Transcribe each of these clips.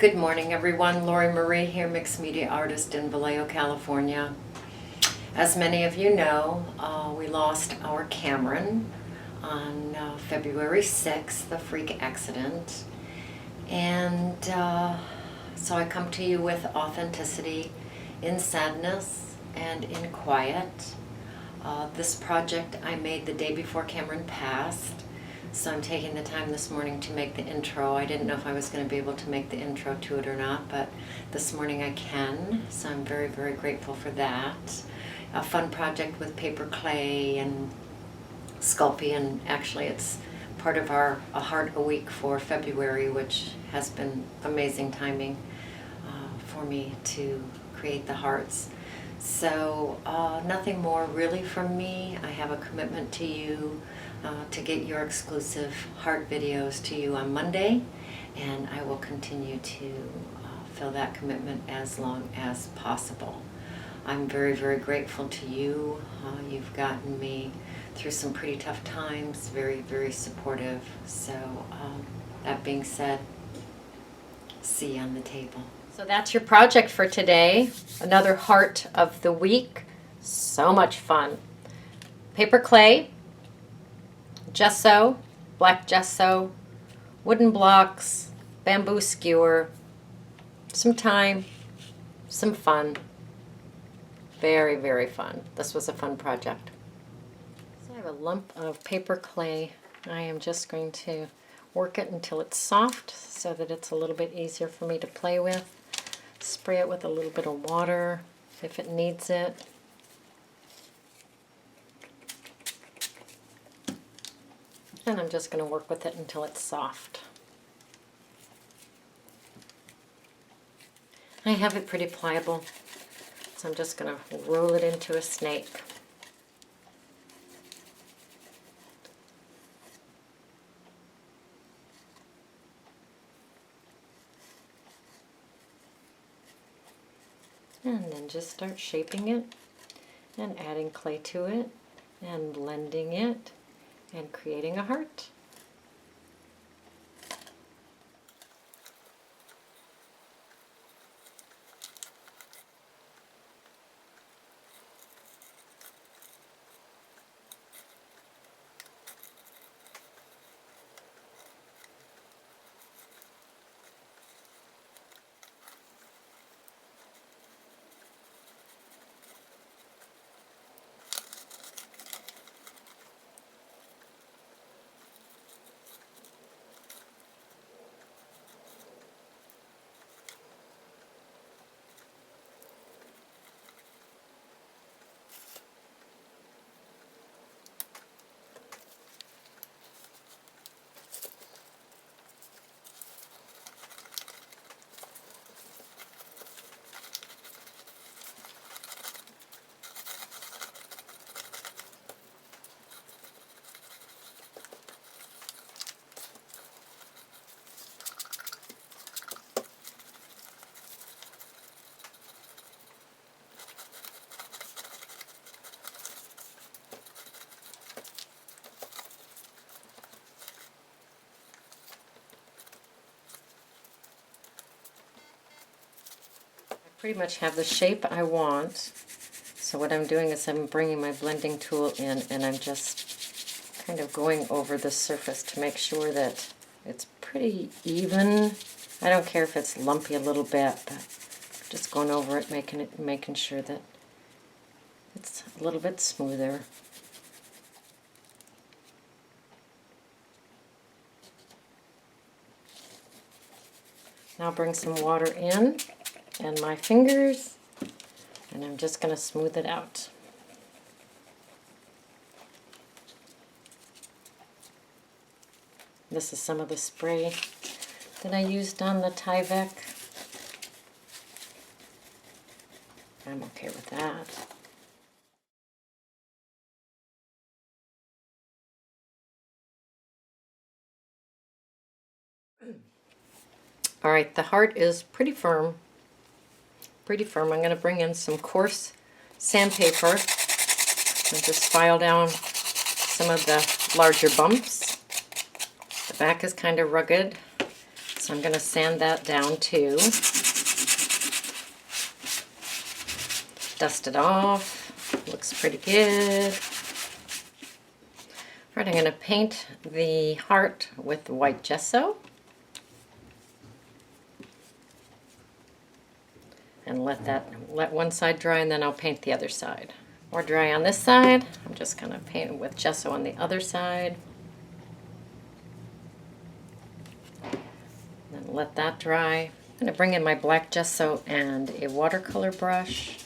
Good morning, everyone. Lori Marie here, mixed media artist in Vallejo, California. As many of you know, we lost our Cameron on February 6th, the freak accident. And so I come to you with authenticity in sadness and in quiet. This project I made the day before Cameron passed. So I'm taking the time this morning to make the intro. I didn't know if I was going to be able to make the intro to it or not, but this morning I can. So I'm very, very grateful for that. A fun project with paper clay and sculpey, and actually it's part of our A Heart a Week for February, which has been amazing timing for me to create the hearts. So nothing more really from me. I have a commitment to you to get your exclusive heart videos to you on Monday, and I will continue to fill that commitment as long as possible. I'm very, very grateful to you. You've gotten me through some pretty tough times, very, very supportive. So that being said, see you on the table. So that's your project for today. Another heart of the week. So much fun. Paper clay, gesso, black gesso, wooden blocks, bamboo skewer, some time, some fun. Very, very fun. This was a fun project. So I have a lump of paper clay. I am just going to work it until it's soft so that it's a little bit easier for me to play with. Spray it with a little bit of water if it needs it. And I'm just going to work with it until it's soft. I have it pretty pliable, so I'm just going to roll it into a snake. And then just start shaping it and adding clay to it and blending it and creating a heart. Pretty much have the shape I want. So what I'm doing is I'm bringing my blending tool in and I'm just kind of going over the surface to make sure that it's pretty even. I don't care if it's lumpy a little bit, but just going over it, making sure that it's a little bit smoother. Now bring some water in and my fingers, and I'm just going to smooth it out. This is some of the spray that I used on the Tyvek. I'm okay with that. All right, the heart is pretty firm. Pretty firm. I'm going to bring in some coarse sandpaper and just file down some of the larger bumps. The back is kind of rugged, So I'm going to sand that down too. Dust it off. Looks pretty good. All right, I'm going to paint the heart with white gesso. And let one side dry, and then I'll paint the other side. More dry on this side. I'm just going to paint it with gesso on the other side. Then let that dry. I'm going to bring in my black gesso and a watercolor brush,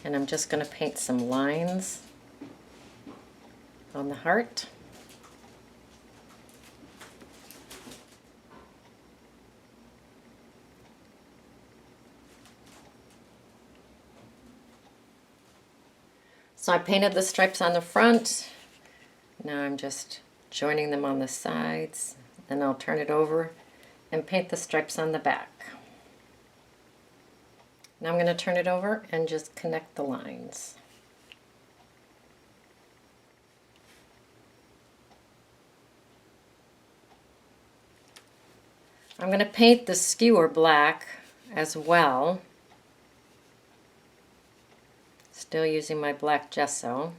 and I'm just going to paint some lines on the heart. So I painted the stripes on the front. Now I'm just joining them on the sides. Then I'll turn it over and paint the stripes on the back. Now I'm going to turn it over and just connect the lines. I'm going to paint the skewer black as well. Still using my black gesso.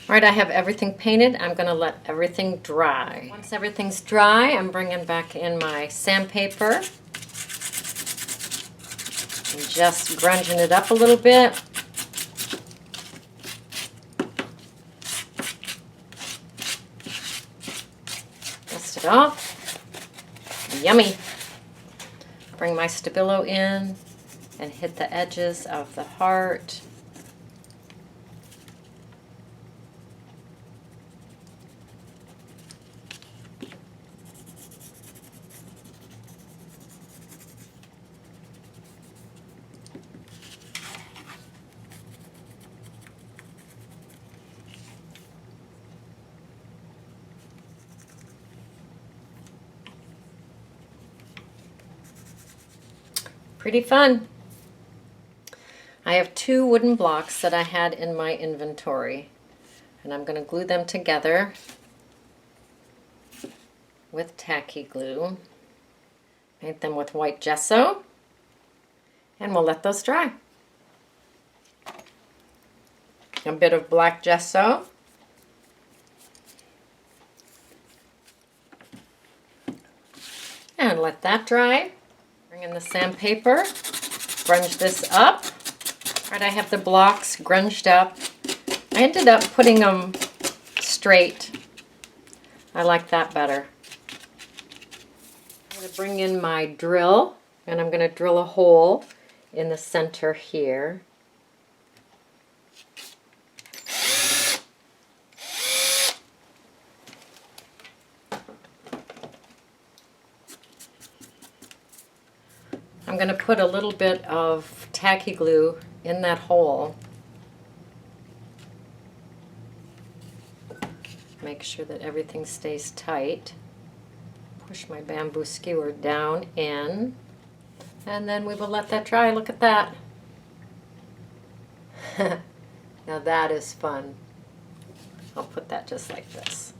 All right, I have everything painted. I'm going to let everything dry. Once everything's dry, I'm bringing back in my sandpaper and just grunging it up a little bit. Dust it off. Yummy. Bring my Stabilo in and hit the edges of the heart. Pretty fun. I have 2 wooden blocks that I had in my inventory, and I'm going to glue them together with tacky glue. Paint them with white gesso, and we'll let those dry. A bit of black gesso. And let that dry. Bring in the sandpaper, grunge this up. All right, I have the blocks grunged up. I ended up putting them straight. I like that better. I'm going to bring in my drill, and I'm going to drill a hole in the center here. I'm going to put a little bit of tacky glue in that hole. Make sure that everything stays tight. Push my bamboo skewer down in, and then we will let that dry. Look at that. Now that is fun. I'll put that just like this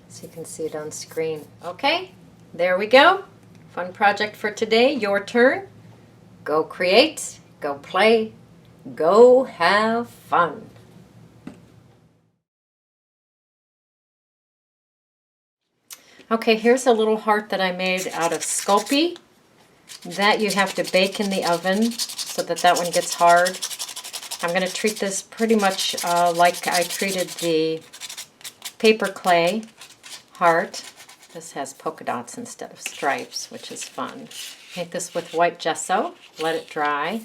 so you can see it on screen. Okay, there we go. Fun project for today. Your turn. Go create, go play, go have fun. Okay, here's a little heart that I made out of sculpey. That you have to bake in the oven so that that one gets hard. I'm going to treat this pretty much like I treated the paper clay heart. This has polka dots instead of stripes, which is fun. Paint this with white gesso, let it dry.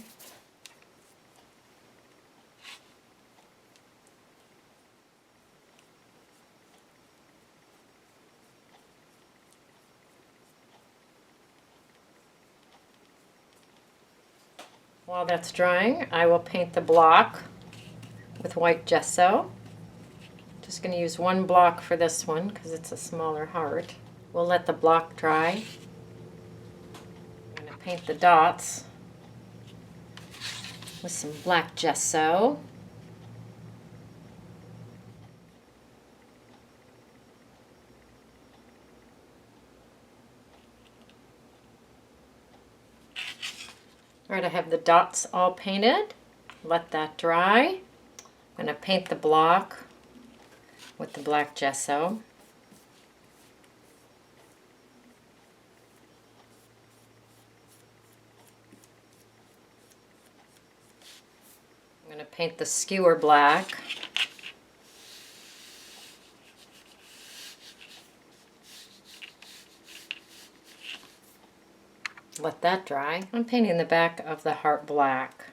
While that's drying, I will paint the block with white gesso. Just going to use one block for this one because it's a smaller heart. We'll let the block dry. I'm going to paint the dots with some black gesso. Alright, I have the dots all painted. Let that dry. I'm going to paint the block with the black gesso. I'm going to paint the skewer black. Let that dry. I'm painting the back of the heart black.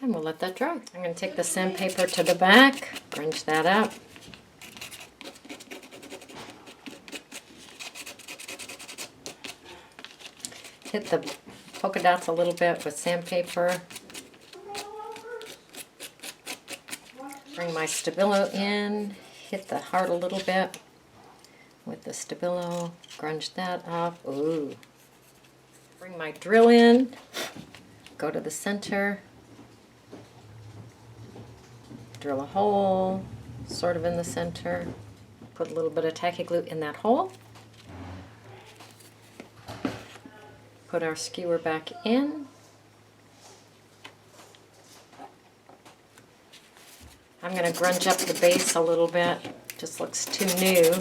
And we'll let that dry. I'm going to take the sandpaper to the back, grunge that up. Hit the polka dots a little bit with sandpaper. Bring my Stabilo in, hit the heart a little bit with the Stabilo, grunge that up. Ooh. Bring my drill in, go to the center, drill a hole, sort of in the center. Put a little bit of tacky glue in that hole. Put our skewer back in. I'm going to grunge up the base a little bit. Just looks too new.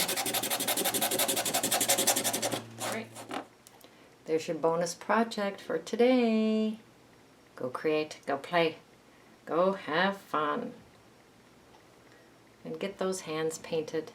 Right. There's your bonus project for today. Go create, go play, go have fun. And get those hands painted.